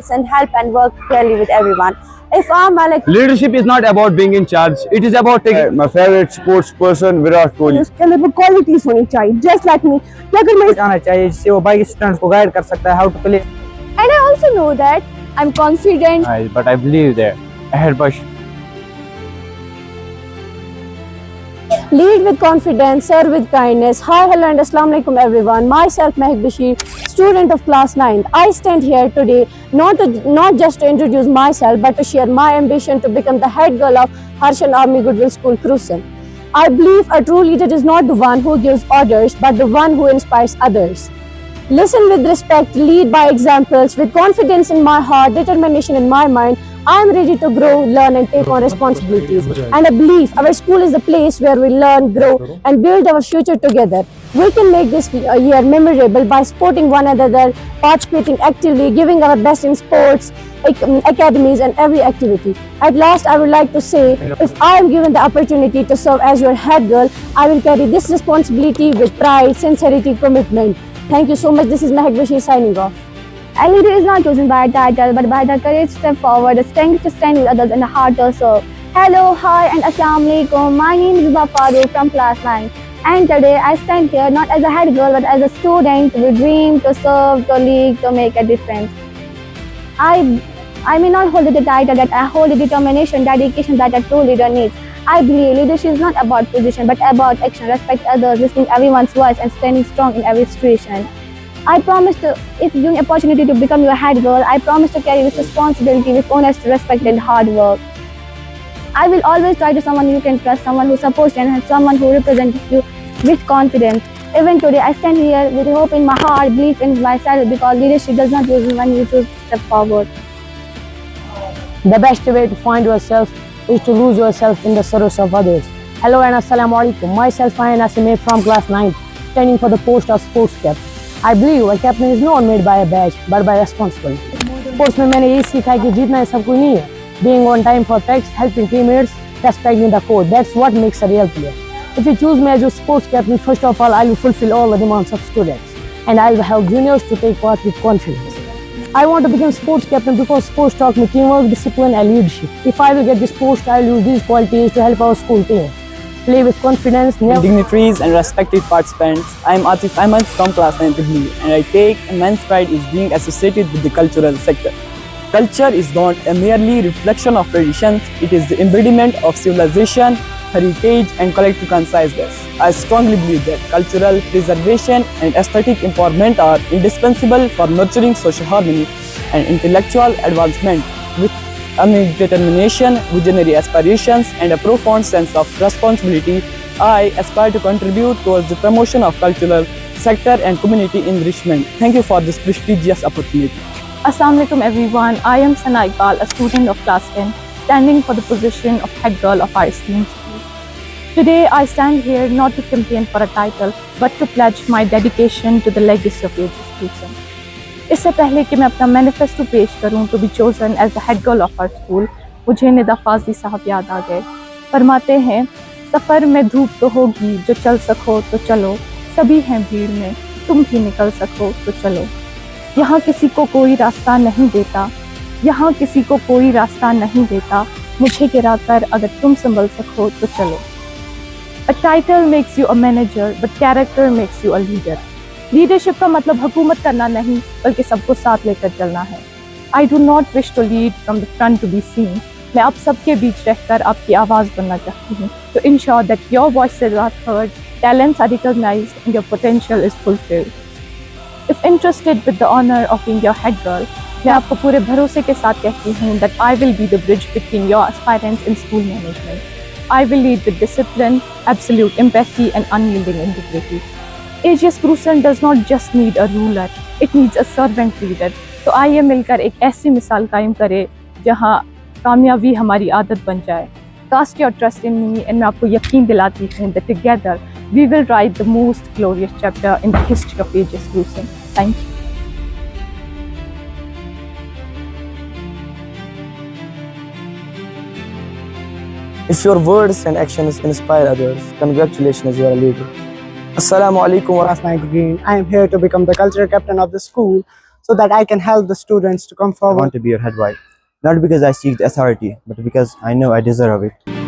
listen, help, and work fairly with everyone. If I'm like Leadership is not about being in charge. It is about taking. My favorite sports person Virat Kohli. उसके अंदर वो qualities होनी चाहिए, just like me. कि अगर मैं आना चाहिए जिससे वो बाकी स्टूडेंट्स को गाइड कर सकता है how to play. and I also know that I'm confident. But I believe that ahead push. Lead with confidence, serve with kindness. Hi, hello and assalamu alaikum everyone. Myself Mehak Bashir, student of class 9th. I stand here today not just to introduce myself but to share my ambition to become the head girl of Harshan Army Goodwill School, Cruzen. I believe a true leader is not the one who gives orders but the one who inspires others. Listen with respect, lead by examples. With confidence in my heart, determination in my mind, I am ready to grow, learn and take on responsibilities. And I believe our school is the place where we learn, grow and build our future together. We can make this year memorable by supporting one another, participating actively, giving our best in sports, academies and every activity. At last, I would like to say, if I am given the opportunity to serve as your head girl, I will carry this responsibility with pride, sincerity, commitment. Thank you so much. This is Mehak Bashir signing off. A leader is not chosen by a title, but by the courage to step forward, the strength to stand with others, and the heart to serve. Hello, hi, and assalamu alaikum. My name is Zuba Farooq from class 9. And today I stand here not as a head girl, but as a student with dream to serve, to lead, to make a difference. I may not hold the title, that I hold the determination, dedication that a true leader needs. I believe leadership is not about position, but about action, respect others, listening to everyone's voice, and standing strong in every situation. I promise to, if given the opportunity to become your head girl, I promise to carry this responsibility with honesty, respect, and hard work. I will always try to someone you can trust, someone who supports you, and someone who represents you with confidence. Even today, I stand here with hope in my heart, belief in myself, because leadership does not use when you choose to step forward. The best way to find yourself is to lose yourself in the service of others. Hello and assalamu alaikum. Myself, I am Asim from class 9, standing for the post of sports captain. I believe a captain is not made by a badge, but by responsibility. Sports में मैंने यही सीखा है कि जीतना सब कुछ नहीं है. Being on time for practice, helping teammates, respecting the code. That's what makes a real player. If you choose me as your sports captain, first of all, I will fulfill all the demands of students, and I will help juniors to take part with confidence. I want to become sports captain because sports taught me teamwork, discipline, and leadership. If I will get this post, I will use these qualities to help our school team. Play with confidence, dignitaries and respected participants. I am Atif Ahmed from class 9th Hubli, and I take immense pride in being associated with the cultural sector. Culture is not a merely reflection of traditions, it is the embodiment of civilization, heritage and collective consciousness. I strongly believe that cultural preservation and aesthetic empowerment are indispensable for nurturing social harmony and intellectual advancement. With unending determination, visionary aspirations and a profound sense of responsibility, I aspire to contribute towards the promotion of cultural sector and community enrichment. Thank you for this prestigious opportunity. Assalamu alaikum everyone. I am Sana Iqbal, a student of class 10, standing for the position of head girl of our esteemed school. Today I stand here not to campaign for a title, but to pledge my dedication to the legacy of AGS Cruzen. इससे पहले कि मैं अपना manifesto पेश करूं to be chosen as the head girl of our school, मुझे निदा फाज़ी साहब याद आ गए. फरमाते हैं, सफ़र में धूप तो होगी, जो चल सको तो चलो, सभी हैं भीड़ में, तुम भी निकल सको तो चलो. यहाँ किसी को कोई रास्ता नहीं देता, यहाँ किसी को कोई रास्ता नहीं देता, मुझे गिरा कर अगर तुम संभल सको तो चलो. A title makes you a manager, but character makes you a leader. Leadership का मतलब हुकूमत करना नहीं, बल्कि सबको साथ लेकर चलना है. I do not wish to lead from the front to be seen. मैं आप सबके बीच रहकर आपकी आवाज़ बनना चाहती हूँ. To ensure that your voices are heard, talents are recognized, and your potential is fulfilled. If interested with the honor of being your head girl, मैं आपको पूरे भरोसे के साथ कहती हूँ that I will be the bridge between your aspirants in school management. I will lead with discipline, absolute empathy, and unyielding integrity. AGS Cruzen does not just need a ruler, it needs a servant leader. तो आइए मिलकर एक ऐसी मिसाल कायम करें जहाँ कामयाबी हमारी आदत बन जाए. Cast your trust in me, and मैं आपको यकीन दिलाती हूँ that together we will write the most glorious chapter in the history of AGS Cruzen. Thank you. If your words and actions inspire others, congratulations, you are a leader. Assalamu alaikum wa rahmatullahi. I am here to become the cultural captain of the school. so that I can help the students to come I forward. want to be your head boy, not because I seek the authority, but because I know I deserve it.